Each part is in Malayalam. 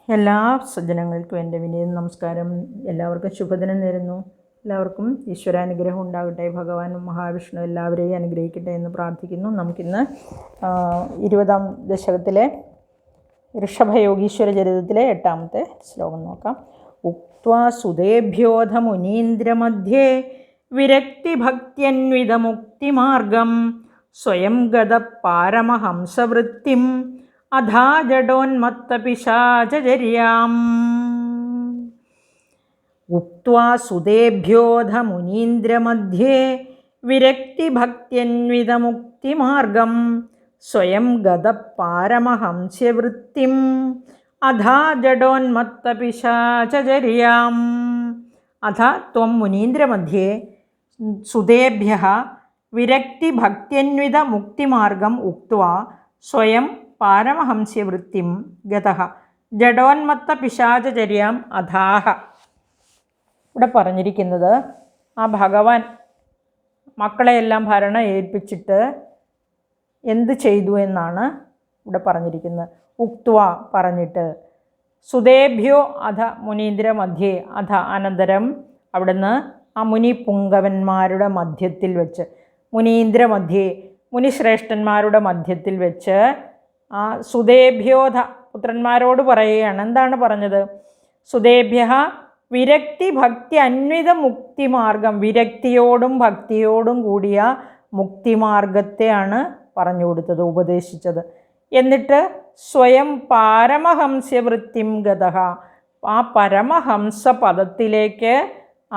എല്ലാ സജ്ജനങ്ങൾക്കും എൻ്റെ വിനീത നമസ്കാരം. എല്ലാവർക്കും ശുഭദിനം നേരുന്നു. എല്ലാവർക്കും ഈശ്വരാനുഗ്രഹം ഉണ്ടാകട്ടെ. ഭഗവാനും മഹാവിഷ്ണു എല്ലാവരെയും അനുഗ്രഹിക്കട്ടെ എന്ന് പ്രാർത്ഥിക്കുന്നു. നമുക്കിന്ന് 20-ാം ദശകത്തിലെ ഋഷഭയോഗീശ്വര ചരിതത്തിലെ 8-ാമത്തെ ശ്ലോകം നോക്കാം. ഉക്ത്വാ സുതേഭ്യോധ മുനീന്ദ്രമധ്യേ വിരക്തിഭക്ത്യന്വിതമുക്തിമാർഗം സ്വയം ഗത പാരമഹംസവൃത്തിം അധാ ജഡോന്മത്തപിശാചചര്യാം. ഉക്ത്വാ സുതേഭ്യോധ മുനീന്ദ്രമധ്യേ വിരക്തിഭക്ത്യന്വിതമുക്തിമാർഗം സ്വയം ഗത പാരമഹംസ്യവൃത്തിം അധാ ജഡോന്മത്തപിശാചചര്യാം. അധ ത്വം മുനീന്ദ്രമധ്യേ സുതേഭ്യഃ വിരക്തിഭക്ത്യന്വിതമുക്തിമാർഗം ഉക്ത്വാ സ്വയം പാരമഹംസ്യവൃത്തിം ഗതഃ ജഡോന്മത്തപിശാചചര്യാം അധാഹ. ഇവിടെ പറഞ്ഞിരിക്കുന്നത് ആ ഭഗവാൻ മക്കളെയെല്ലാം ഭരണം ഏൽപ്പിച്ചിട്ട് എന്ത് ചെയ്തു എന്നാണ് ഇവിടെ പറഞ്ഞിരിക്കുന്നത്. ഉക്ത്വ പറഞ്ഞിട്ട്, സുതേഭ്യോ അധ മുനീന്ദ്ര മധ്യേ, അധ അനന്തരം അവിടുന്ന് ആ മുനി പുങ്കവന്മാരുടെ മധ്യത്തിൽ വെച്ച്, മുനീന്ദ്ര മധ്യേ മുനിശ്രേഷ്ഠന്മാരുടെ മധ്യത്തിൽ വെച്ച് ആ സുതേഭ്യോധ പുത്രന്മാരോട് പറയുകയാണ്. എന്താണ് പറഞ്ഞത്? സുതേഭ്യ വിരക്തി ഭക്തി അന്വിത മുക്തിമാർഗം, വിരക്തിയോടും ഭക്തിയോടും കൂടിയ മുക്തിമാർഗത്തെയാണ് പറഞ്ഞു കൊടുത്തത്, ഉപദേശിച്ചത്. എന്നിട്ട് സ്വയം പാരമഹംസ്യവൃത്തിം ഗതഃ, ആ പരമഹംസ പദത്തിലേക്ക്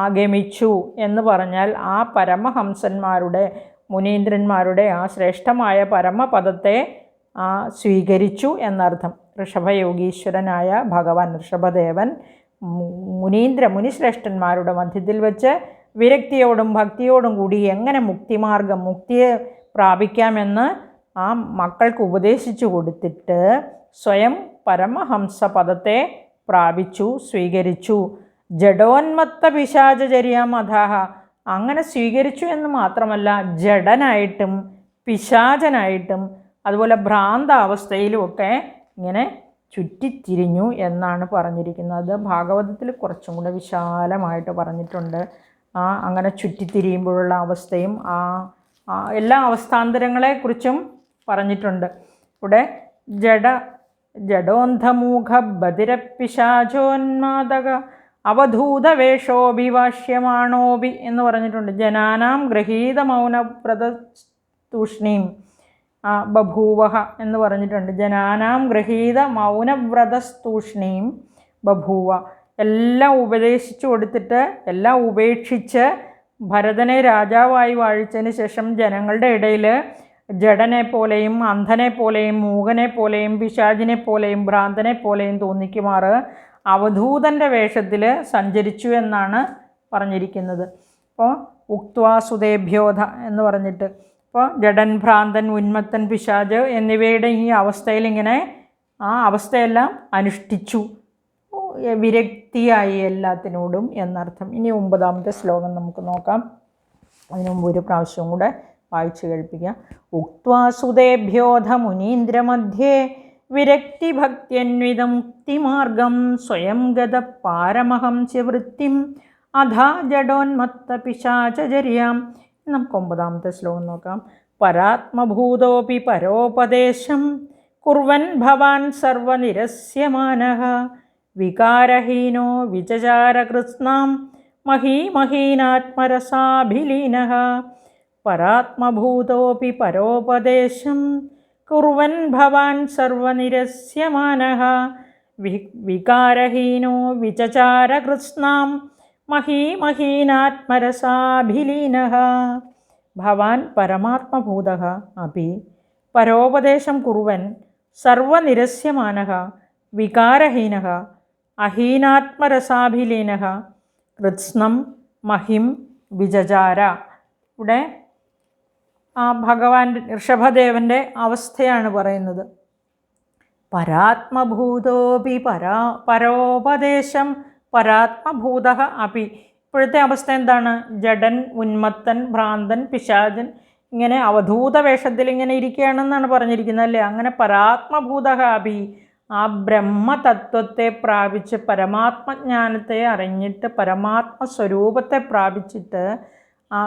ആഗമിച്ചു എന്ന് പറഞ്ഞാൽ ആ പരമഹംസന്മാരുടെ, മുനീന്ദ്രന്മാരുടെ ആ ശ്രേഷ്ഠമായ പരമപദത്തെ സ്വീകരിച്ചു എന്നർത്ഥം. ഋഷഭയോഗീശ്വരനായ ഭഗവാൻ ഋഷഭദേവൻ മുനിശ്രേഷ്ഠന്മാരുടെ മധ്യത്തിൽ വെച്ച് വിരക്തിയോടും ഭക്തിയോടും കൂടി എങ്ങനെ മുക്തിമാർഗം, മുക്തിയെ പ്രാപിക്കാമെന്ന് ആ മക്കൾക്ക് ഉപദേശിച്ചു കൊടുത്തിട്ട് സ്വയം പരമഹംസ പദത്തെ പ്രാപിച്ചു, സ്വീകരിച്ചു. ജഡോന്മത്ത പിശാചചര്യാം അധാഹ, അങ്ങനെ സ്വീകരിച്ചു എന്ന് മാത്രമല്ല ജഡനായിട്ടും പിശാചനായിട്ടും അതുപോലെ ഭ്രാന്താവസ്ഥയിലുമൊക്കെ ഇങ്ങനെ ചുറ്റിത്തിരിഞ്ഞു എന്നാണ് പറഞ്ഞിരിക്കുന്നത്. ഭാഗവതത്തിൽ കുറച്ചും കൂടെ വിശാലമായിട്ട് പറഞ്ഞിട്ടുണ്ട്. അങ്ങനെ ചുറ്റിത്തിരിയുമ്പോഴുള്ള അവസ്ഥയും എല്ലാ അവസ്ഥാന്തരങ്ങളെക്കുറിച്ചും പറഞ്ഞിട്ടുണ്ട്. ഇവിടെ ജഡോന്ധമൂഖ ബധിരപ്പിശാചോന്മാദക അവധൂതവേഷോഭി വാഷ്യമാണോഭി എന്ന് പറഞ്ഞിട്ടുണ്ട്. ജനാനാം ഗൃഹീത മൗനവ്രതതൂഷ്ണീം ബഭൂവഹ എന്ന് പറഞ്ഞിട്ടുണ്ട്. ജനാനാം ഗൃഹീത മൗനവ്രതസ്തൂഷ്ണീം ബഭൂവ. എല്ലാം ഉപദേശിച്ചു കൊടുത്തിട്ട് എല്ലാം ഉപേക്ഷിച്ച് ഭരതനെ രാജാവായി വാഴിച്ചതിന് ശേഷം ജനങ്ങളുടെ ഇടയിൽ ജഡനെ പോലെയും അന്ധനെ പോലെയും മൂകനെ പോലെയും പിശാചിനെ പോലെയും ഭ്രാന്തനെ പോലെയും തോന്നിക്കുമാറ് അവധൂതൻ്റെ വേഷത്തിൽ സഞ്ചരിച്ചു എന്നാണ് പറഞ്ഞിരിക്കുന്നത്. അപ്പോൾ ഉക്ത്വാ സുതേഭ്യോധ എന്ന് പറഞ്ഞിട്ട്, അപ്പോൾ ജഡൻ, ഭ്രാന്തൻ, ഉന്മത്തൻ, പിശാച് എന്നിവയുടെ ഈ അവസ്ഥയിൽ ഇങ്ങനെ ആ അവസ്ഥയെല്ലാം അനുഷ്ഠിച്ചു, വിരക്തിയായി എല്ലാത്തിനോടും എന്നർത്ഥം. ഇനി 9-ാമത്തെ ശ്ലോകം നമുക്ക് നോക്കാം. അതിനു മുമ്പ് ഒരു പ്രാവശ്യം കൂടെ വായിച്ചു കേൾപ്പിക്കാം. ഉക്ത്വാ സുതേഭ്യോധ മുനീന്ദ്രമധ്യേ വിരക്തിഭക്ത്യന്വിതമുക്തിമാർഗം സ്വയം ഗത പാരമഹംസ്യവൃത്തിം അധാ ജഡോന്മത്തപിശാചചര്യാം. നമുക്ക് 9-ാമത്തെ ശ്ലോകം നോക്കാം. പരാത്മഭൂതോപി പരോപദേശം കുർവൻ ഭവാൻ സർവനിരസ്യമാനഃ വികാരഹീനോ വിചചാരകൃത്സ്നാം മഹീമഹീനാത്മരസാഭിലീനഃ. പരാത്മഭൂതോപി പരോപദേശം കുർവൻ ഭവാൻ സർവനിരസ്യമാനഃ വികാരഹീനോ വിചചാരകൃത്സ്നാം മഹീമഹീനാത്മരസാഭിലീനഃ. ഭവാൻ പരമാത്മഭൂതഃ അപി പരോപദേശം കുർവൻ സർവനിരസ്യമാനഃ വികാരഹീനഃ അഹീനാത്മരസാഭിലീനഃ കൃത്സ്നം മഹിം വിചചാര. ഇവിടെ ആ ഭഗവാൻ ഋഷഭദേവൻ്റെ അവസ്ഥയാണ് പറയുന്നത്. പരാത്മഭൂതോപി പരോപദേശം പരാത്മഭൂത അപി. ഇപ്പോഴത്തെ അവസ്ഥ എന്താണ്? ജഡൻ, ഉന്മത്തൻ, ഭ്രാന്തൻ, പിശാചൻ ഇങ്ങനെ അവധൂത വേഷത്തിൽ ഇങ്ങനെ ഇരിക്കുകയാണെന്നാണ് പറഞ്ഞിരിക്കുന്നത് അല്ലേ. അങ്ങനെ പരാത്മഭൂത അപി, ആ ബ്രഹ്മതത്വത്തെ പ്രാപിച്ച് പരമാത്മജ്ഞാനത്തെ അറിഞ്ഞിട്ട് പരമാത്മസ്വരൂപത്തെ പ്രാപിച്ചിട്ട് ആ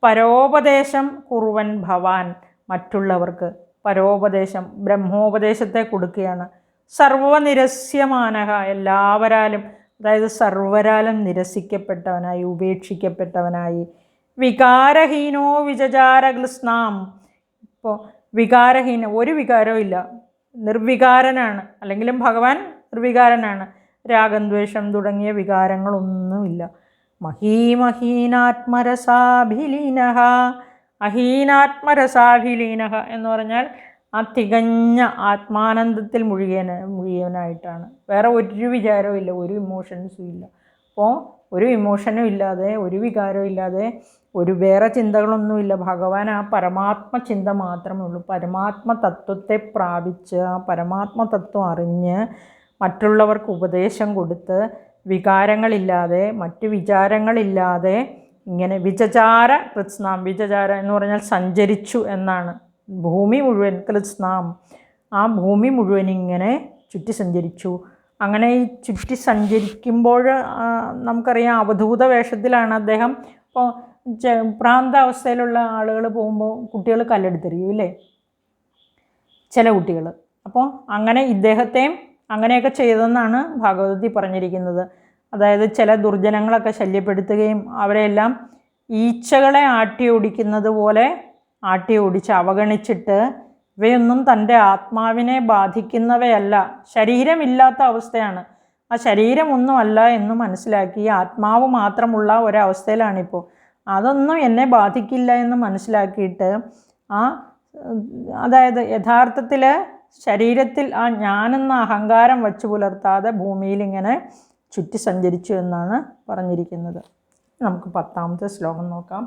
പരോപദേശം കുറുവൻ ഭവാൻ, മറ്റുള്ളവർക്ക് പരോപദേശം ബ്രഹ്മോപദേശത്തെ കൊടുക്കുകയാണ്. സർവനിരസ്യമാനഹ, എല്ലാവരാലും, അതായത് സർവരാലും നിരസിക്കപ്പെട്ടവനായി, ഉപേക്ഷിക്കപ്പെട്ടവനായി. വികാരഹീനോ വിചചാരഗ്ലസ്നാം, ഇപ്പോൾ വികാരഹീന, ഒരു വികാരവും ഇല്ല, നിർവികാരനാണ്. അല്ലെങ്കിലും ഭഗവാൻ നിർവികാരനാണ്. രാഗം ദ്വേഷം തുടങ്ങിയ വികാരങ്ങളൊന്നുമില്ല. മഹീമഹീനാത്മരസാഭിലീനഃ, അഹീനാത്മരസാഭിലീനഃ എന്ന് പറഞ്ഞാൽ ആ തികഞ്ഞ ആത്മാനന്ദത്തിൽ മുഴുകിയവനായിട്ടാണ്. വേറെ ഒരു വിചാരവും ഇല്ല, ഒരു ഇമോഷൻസും ഇല്ല. അപ്പോൾ ഒരു ഇമോഷനും ഇല്ലാതെ, ഒരു വികാരവും ഇല്ലാതെ, ഒരു വേറെ ചിന്തകളൊന്നുമില്ല. ഭഗവാൻ ആ പരമാത്മ ചിന്ത മാത്രമേ ഉള്ളൂ. പരമാത്മ തത്വത്തെ പ്രാപിച്ച് ആ പരമാത്മ തത്വം അറിഞ്ഞ് മറ്റുള്ളവർക്ക് ഉപദേശം കൊടുത്ത് വികാരങ്ങളില്ലാതെ, മറ്റു വിചാരങ്ങളില്ലാതെ ഇങ്ങനെ വിചചാര കൃത്സ്നാം, വിചചാര എന്ന് പറഞ്ഞാൽ സഞ്ചരിച്ചു എന്നാണ്. ഭൂമി മുഴുവൻ കൃത്സ്നാം, ആ ഭൂമി മുഴുവൻ ഇങ്ങനെ ചുറ്റി സഞ്ചരിച്ചു. അങ്ങനെ ഈ ചുറ്റി സഞ്ചരിക്കുമ്പോൾ നമുക്കറിയാം അവധൂത വേഷത്തിലാണ് അദ്ദേഹം. ഇപ്പോൾ ഭ്രാന്താവസ്ഥയിലുള്ള ആളുകൾ പോകുമ്പോൾ കുട്ടികൾ കല്ലെടുത്തെറിയും ഇല്ലേ, ചില കുട്ടികൾ. അപ്പോൾ അങ്ങനെ ഇദ്ദേഹത്തെയും അങ്ങനെയൊക്കെ ചെയ്തെന്നാണ് ഭാഗവതത്തിൽ പറഞ്ഞിരിക്കുന്നത്. അതായത് ചില ദുർജനങ്ങളൊക്കെ ശല്യപ്പെടുത്തുകയും അവരെല്ലാം ഈച്ചകളെ ആട്ടി ഓടിക്കുന്നത് പോലെ ആട്ടി ഓടിച്ച് അവഗണിച്ചിട്ട് ഇവയൊന്നും തൻ്റെ ആത്മാവിനെ ബാധിക്കുന്നവയല്ല, ശരീരമില്ലാത്ത അവസ്ഥയാണ്, ആ ശരീരമൊന്നുമല്ല എന്ന് മനസ്സിലാക്കി ആത്മാവ് മാത്രമുള്ള ഒരവസ്ഥയിലാണിപ്പോൾ. അതൊന്നും എന്നെ ബാധിക്കില്ല എന്ന് മനസ്സിലാക്കിയിട്ട് അതായത് യഥാർത്ഥത്തിൽ ശരീരത്തിൽ ആ ഞാനെന്ന അഹങ്കാരം വച്ചു പുലർത്താതെ ഭൂമിയിൽ ഇങ്ങനെ ചുറ്റി സഞ്ചരിച്ചു എന്നാണ് പറഞ്ഞിരിക്കുന്നത്. നമുക്ക് 10ാമത്തെ ശ്ലോകം നോക്കാം.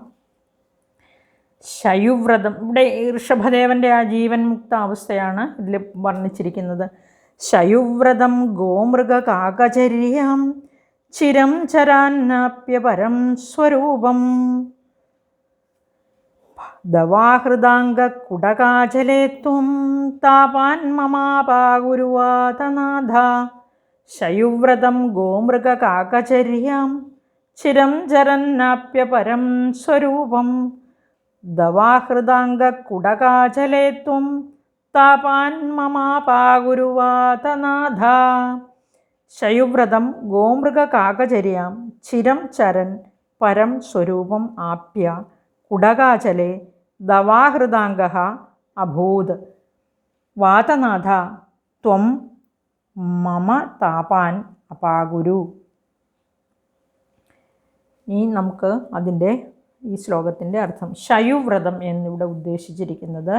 ശയുവ്രതം, ഇവിടെ ഋഷഭദേവൻ്റെ ആ ജീവൻ മുക്ത അവസ്ഥയാണ് ഇതിൽ വർണ്ണിച്ചിരിക്കുന്നത്. ശയുവ്രതം ഗോമൃഗകാകചര്യാം ചിരം ചരാന്നാപ്യ പരം സ്വരൂപം ദവാഹൃദാംഗകുടകാചലേ ത്വം താപാൻ മമാപാകുരുവാതനാഥ. ശയുവ്രതം ഗോമൃഗകാകചര്യാം ചിരം ചരന്നാപ്യ പരം സ്വരൂപം ദവാഹൃദാംഗകുടകാചലേ ത്വം താപാൻ മമാപാകുരുവാതനാഥ. ശയുവ്രതം ഗോമൃഗകാകചര്യാം ചിരം ചരൻ പരം സ്വരൂപം ആപ്യ കുടകാചലേ ദവാഹൃദാംഗഃ അഭൂത് വാതനാഥ ത്വം മമ താപാൻ അപാകുരു. ഇനി നമുക്ക് അതിൻ്റെ ഈ ശ്ലോകത്തിൻ്റെ അർത്ഥം. ശയുവ്രതം എന്നിവിടെ ഉദ്ദേശിച്ചിരിക്കുന്നത്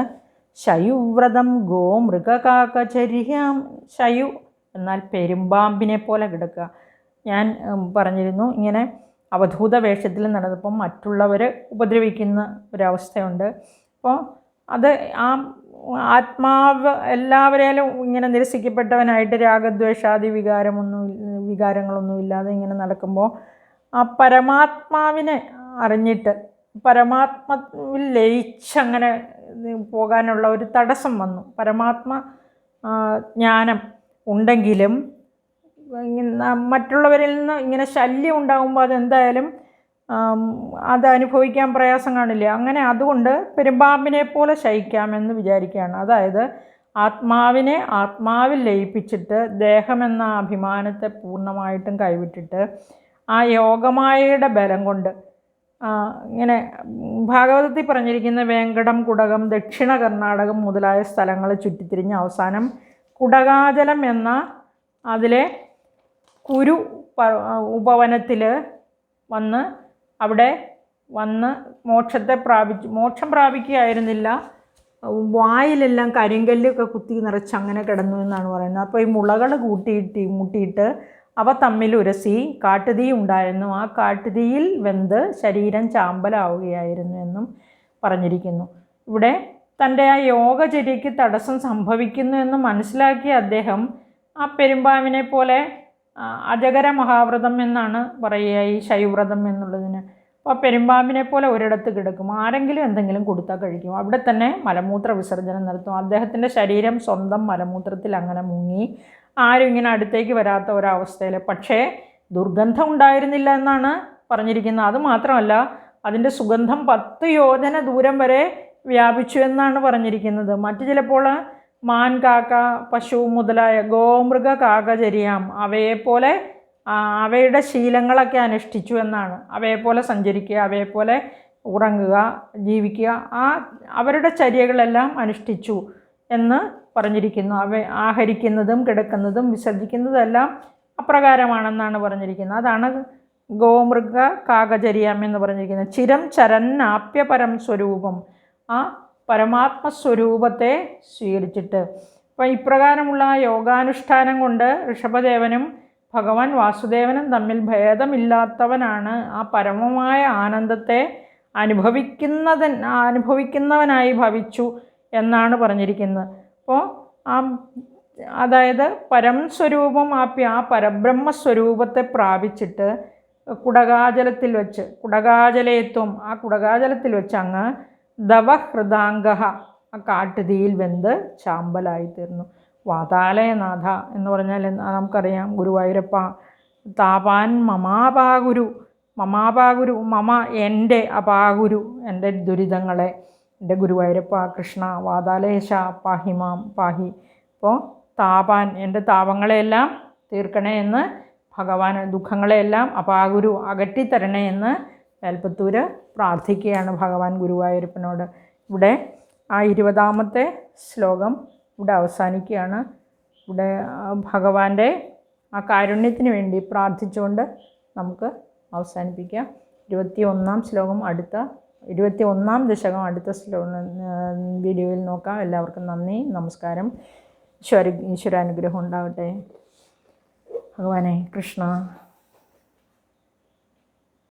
ശയുവ്രതം ഗോമൃഗകാകചര്യാം. ശയു എന്നാൽ പെരുമ്പാമ്പിനെ പോലെ കിടക്കുക. ഞാൻ പറഞ്ഞിരുന്നു ഇങ്ങനെ അവധൂത വേഷത്തിൽ നടന്നപ്പം മറ്റുള്ളവരെ ഉപദ്രവിക്കുന്ന ഒരവസ്ഥയുണ്ട്. അപ്പോൾ അത് ആ ആത്മാവ് എല്ലാവരെയും ഇങ്ങനെ നിരസിക്കപ്പെട്ടവനായിട്ട് രാഗദ്വേഷാദി വികാരങ്ങളൊന്നുമില്ലാതെ ഇങ്ങനെ നടക്കുമ്പോൾ ആ പരമാത്മാവിനെ അറിഞ്ഞിട്ട് പരമാത്മാവിൽ ലയിച്ചങ്ങനെ പോകാനുള്ള ഒരു തടസ്സം വന്നു. പരമാത്മ ജ്ഞാനം ഉണ്ടെങ്കിലും മറ്റുള്ളവരിൽ നിന്ന് ഇങ്ങനെ ശല്യം ഉണ്ടാകുമ്പോൾ അതെന്തായാലും അത് അനുഭവിക്കാൻ പ്രയാസം കാണില്ല. അങ്ങനെ അതുകൊണ്ട് പെരുമ്പാമ്പിനെ പോലെ ശയിക്കാമെന്ന് വിചാരിക്കുകയാണ്. അതായത് ആത്മാവിനെ ആത്മാവിൽ ലയിപ്പിച്ചിട്ട് ദേഹമെന്ന അഭിമാനത്തെ പൂർണ്ണമായിട്ടും കൈവിട്ടിട്ട് ആ യോഗമായയുടെ ബലം കൊണ്ട് ഇങ്ങനെ ഭാഗവതത്തിൽ പറഞ്ഞിരിക്കുന്ന വേങ്കടം, കുടകം, ദക്ഷിണ കർണാടകം മുതലായ സ്ഥലങ്ങൾ ചുറ്റിത്തിരിഞ്ഞ് അവസാനം കുടകാചലം എന്ന അതിലെ കുരു ഉപവനത്തിൽ വന്ന് അവിടെ വന്ന് മോക്ഷം പ്രാപിക്കുകയായിരുന്നില്ല. വായിലെല്ലാം കരിങ്കല്ലൊക്കെ കുത്തി നിറച്ച് അങ്ങനെ കിടന്നു എന്നാണ് പറയുന്നത്. അപ്പോൾ ഈ മുളകൾ മുട്ടിയിട്ട് അവ തമ്മിൽ ഉരസി കാട്ടുതീ ഉണ്ടായിരുന്നു. ആ കാട്ടുതീയിൽ വെന്ത് ശരീരം ചാമ്പലാവുകയായിരുന്നു എന്നും പറഞ്ഞിരിക്കുന്നു. ഇവിടെ തൻ്റെ ആ യോഗചര്യയ്ക്ക് തടസ്സം സംഭവിക്കുന്നു എന്ന് മനസ്സിലാക്കിയ അദ്ദേഹം ആ പെരുമ്പാമ്പിനെ പോലെ അജഗര മഹാവ്രതം എന്നാണ് പറയുക ഈ ശയുവ്രതം എന്നുള്ളതിന്. അപ്പോൾ പെരുമ്പാമ്പിനെ പോലെ ഒരിടത്ത് കിടക്കും, ആരെങ്കിലും എന്തെങ്കിലും കൊടുത്താൽ കഴിക്കും, അവിടെ തന്നെ മലമൂത്ര വിസർജനം നടത്തും. അദ്ദേഹത്തിൻ്റെ ശരീരം സ്വന്തം മലമൂത്രത്തിൽ അങ്ങനെ മുങ്ങി, ആരും ഇങ്ങനെ അടുത്തേക്ക് വരാത്ത ഒരവസ്ഥയിൽ. പക്ഷേ ദുർഗന്ധം ഉണ്ടായിരുന്നില്ല എന്നാണ് പറഞ്ഞിരിക്കുന്നത്. അതുമാത്രമല്ല, അതിൻ്റെ സുഗന്ധം 10 യോജന ദൂരം വരെ വ്യാപിച്ചു എന്നാണ് പറഞ്ഞിരിക്കുന്നത്. മറ്റു ചിലപ്പോൾ മാൻ, കാക്ക, പശു മുതലായ ഗോമൃഗ കാകചര്യാം അവയെപ്പോലെ അവയുടെ ശീലങ്ങളൊക്കെ അനുഷ്ഠിച്ചു എന്നാണ്. അവയെപ്പോലെ സഞ്ചരിക്കുക, അവയെപ്പോലെ ഉറങ്ങുക, ജീവിക്കുക, അവരുടെ ചര്യകളെല്ലാം അനുഷ്ഠിച്ചു എന്ന് പറഞ്ഞിരിക്കുന്നു. ആഹരിക്കുന്നതും കിടക്കുന്നതും വിസർജിക്കുന്നതെല്ലാം അപ്രകാരമാണെന്നാണ് പറഞ്ഞിരിക്കുന്നത്. അതാണ് ഗോമൃഗ കാകചര്യാം എന്ന് പറഞ്ഞിരിക്കുന്നത്. ചിരം ചരന്നാപ്യ പരം സ്വരൂപം, ആ പരമാത്മസ്വരൂപത്തെ സ്വീകരിച്ചിട്ട്. അപ്പം ഇപ്രകാരമുള്ള യോഗാനുഷ്ഠാനം കൊണ്ട് ഋഷഭദേവനും ഭഗവാൻ വാസുദേവനും തമ്മിൽ ഭേദമില്ലാത്തവനാണ്. ആ പരമമായ ആനന്ദത്തെ അനുഭവിക്കുന്നവനായി ഭവിച്ചു എന്നാണ് പറഞ്ഞിരിക്കുന്നത്. അപ്പോൾ അതായത് പരം സ്വരൂപം ആ പരബ്രഹ്മസ്വരൂപത്തെ പ്രാപിച്ചിട്ട് കുടകാജലത്തിൽ വെച്ച്, കുടകാജലയത്വം, ആ കുടകാജലത്തിൽ വെച്ച് അങ്ങ് ദവഹൃദാംഗ, ആ കാട്ടുതീയിൽ വെന്ത് ചാമ്പലായിത്തീർന്നു. വാതാലയനാഥ എന്ന് പറഞ്ഞാൽ നമുക്കറിയാം, ഗുരുവായൂരപ്പ താപാൻ മമാപാഗുരു, മമ എൻ്റെ അപാഗുരു, എൻ്റെ ദുരിതങ്ങളെ, എൻ്റെ ഗുരുവായൂരപ്പ കൃഷ്ണ വാതാലയേശ പാഹിമാം പാഹി. അപ്പോൾ താപാൻ, എൻ്റെ താപങ്ങളെയെല്ലാം തീർക്കണേ എന്ന് ഭഗവാൻ, ദുഃഖങ്ങളെയെല്ലാം അപാഗുരു അകറ്റിത്തരണേ എന്ന് മേൽപ്പത്തൂർ പ്രാർത്ഥിക്കുകയാണ് ഭഗവാൻ ഗുരുവായൂരപ്പനോട്. ഇവിടെ ആ 20ാമത്തെ ശ്ലോകം ഇവിടെ അവസാനിക്കുകയാണ്. ഇവിടെ ഭഗവാന്റെ ആ കാരുണ്യത്തിന് വേണ്ടി പ്രാർത്ഥിച്ചുകൊണ്ട് നമുക്ക് അവസാനിപ്പിക്കാം. 21ാം ശ്ലോകം 21ാം ദശകം അടുത്ത വീഡിയോയിൽ നോക്കാം. എല്ലാവർക്കും നന്ദി, നമസ്കാരം. ഈശ്വരാനുഗ്രഹം ഉണ്ടാകട്ടെ. ഭഗവാനെ കൃഷ്ണ.